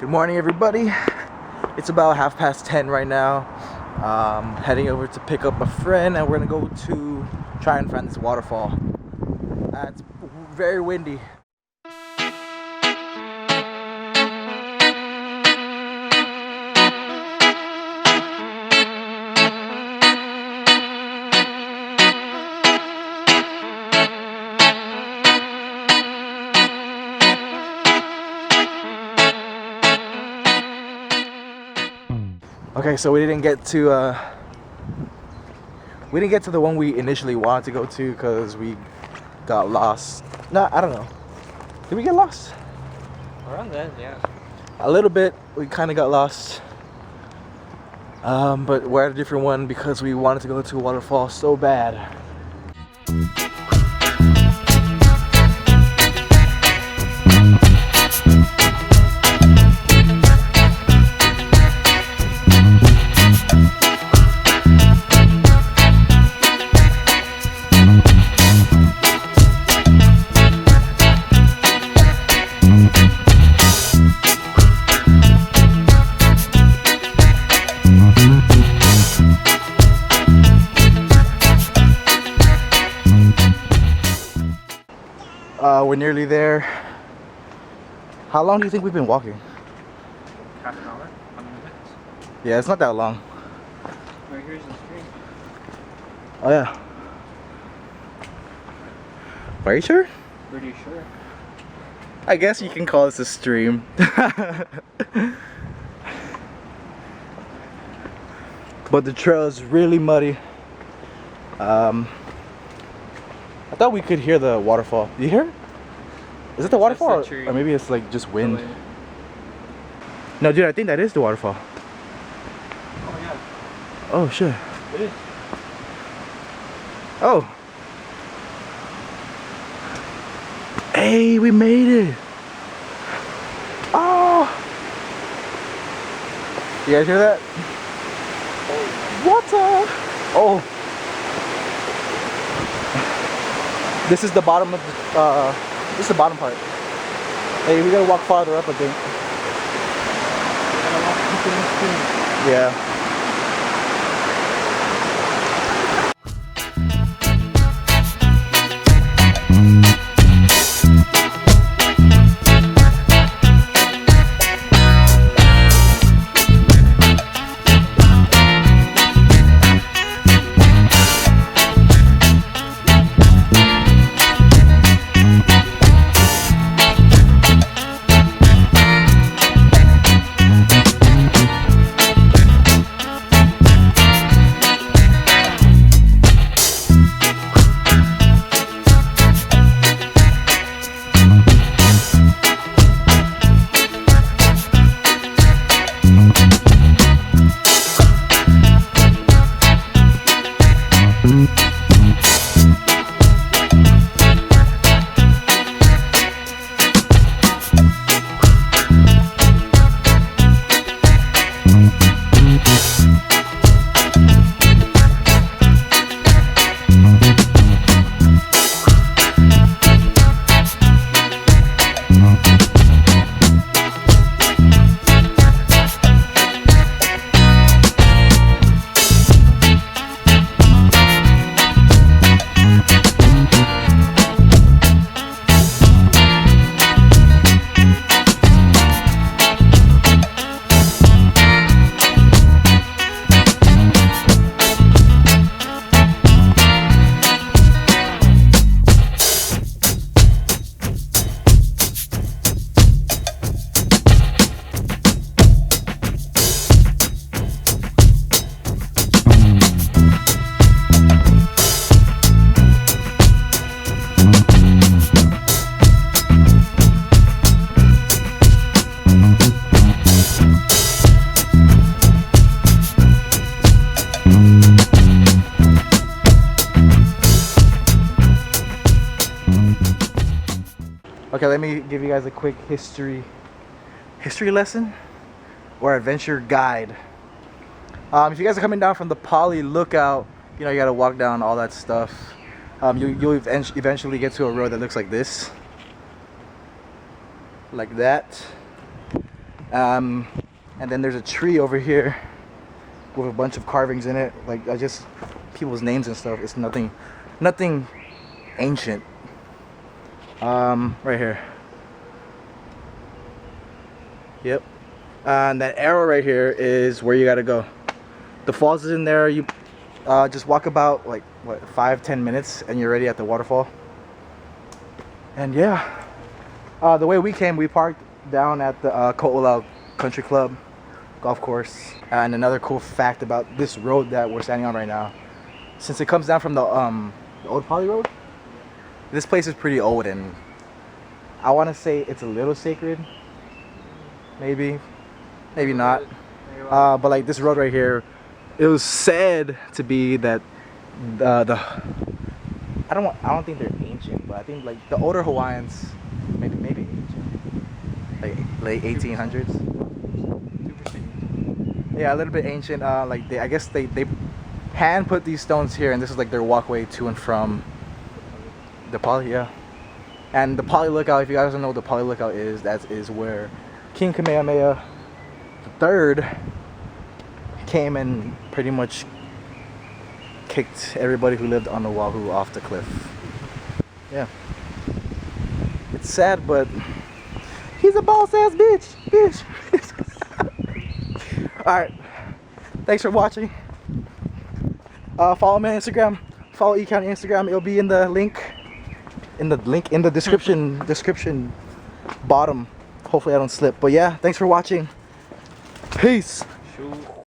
Good morning, everybody. It's about 10:30 right now. Heading over to pick up a friend, and we're gonna go to try and find this waterfall. It's very windy. Okay, so we didn't get to the one we initially wanted to go to because we got lost. No, I don't know. Did we get lost? Around then, yeah. A little bit. We kind of got lost. But we're at a different one because we wanted to go to a waterfall so bad. We're nearly there. How long do you think we've been walking? Half an hour? 100 minutes? Yeah, it's not that long. Right here's the stream. Oh yeah. Are you sure? Pretty sure. I guess you can call this a stream. But the trail is really muddy. I thought we could hear the waterfall. Do you hear it? Is it the waterfall? Or maybe it's like just wind. No, dude, I think that is the waterfall. Oh, yeah. Oh, shit. It is. Oh. Hey, we made it. Oh. You guys hear that? Water. Oh. This is the bottom of the, this is the bottom part. Hey, we gotta walk farther up, I think. Yeah. Okay, let me give you guys a quick history lesson or adventure guide. If you guys are coming down from the Poly Lookout, you know you gotta walk down all that stuff. You'll eventually get to a road that looks like this, like that. And then there's a tree over here with a bunch of carvings in it, like just people's names and stuff. It's nothing ancient. Right here. Yep. And that arrow right here is where you gotta go. The falls is in there. You just walk about like what 5-10 minutes and you're already at the waterfall. And yeah, the way we came, we parked down at the Ko'olau Country Club golf course. And another cool fact about this road that we're standing on right now, since it comes down from the old Poly Road, this place is pretty old, and I want to say it's a little sacred. Maybe not. But like this road right here, it was said to be that I don't think they're ancient, but I think like the older Hawaiians, maybe ancient, like late 1800s. Yeah, a little bit ancient. Like I guess they hand put these stones here, and this is like their walkway to and from the Poly. Yeah, and the Poly Lookout. If you guys don't know what the Poly Lookout is, that is where King Kamehameha III came and pretty much kicked everybody who lived on Oahu off the cliff. Yeah, it's sad, but he's a boss ass bitch. Alright, thanks for watching. Follow me on Instagram, follow eCounty Instagram. It'll be in the link in the description bottom. Hopefully I don't slip. But yeah, thanks for watching. Peace.